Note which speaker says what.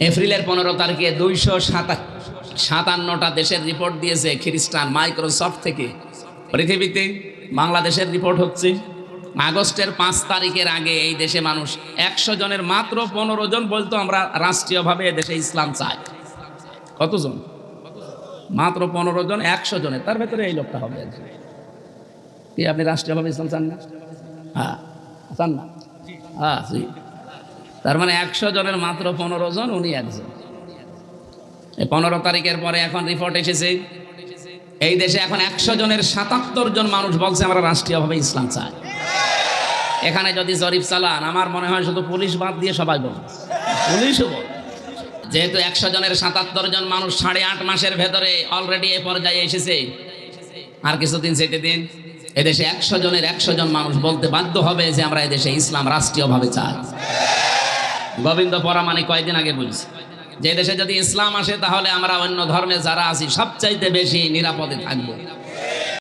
Speaker 1: এপ্রিলের 15 তারিখে 257টা দেশের রিপোর্ট দিয়েছে খ্রিস্টান মাইক্রোসফট থেকে। পৃথিবীতে বাংলাদেশের রিপোর্ট হচ্ছে আগস্টের 5 তারিখের আগে এই দেশে মানুষ 100 জনের মাত্র 15 জন বলতো আমরা রাষ্ট্রীয়ভাবে দেশে ইসলাম চাই। কতজন? মাত্র 15 জন 100 জনের, তার ভেতরে এই লোকটা হবে। কি আপনি রাষ্ট্রীয়ভাবে ইসলাম চান না? হ্যাঁ, চান না? হ্যাঁ, তার মানে 100 জনের মাত্র 15 জন, উনি একজন। এই 15 তারিখের পরে এখন রিপোর্ট এসেছে এই দেশে এখন 100 জনের 77 জন মানুষ বলছে আমরা রাষ্ট্রীয়ভাবে ইসলাম চাই। এখানে যদি জরিপ চালান আমার মনে হয় শুধু পুলিশ বাদ দিয়ে সবাই বলবে, পুলিশও বল। যেহেতু 100 জনের 77 জন মানুষ 8.5 মাসের ভেতরে অলরেডি এ পর্যায়ে এসেছে, আর কিছুদিন যেতে দিন এদেশে 100 জনের 100 জন মানুষ বলতে বাধ্য হবে যে আমরা এদেশে ইসলাম রাষ্ট্রীয়ভাবে চাই। গোবিন্দ পরামানিক কয়েকদিন আগে বলছে যে দেশে যদি ইসলাম আসে তাহলে আমরা অন্য ধর্মে যারা আছি সবচাইতে বেশি নিরাপদে থাকবো।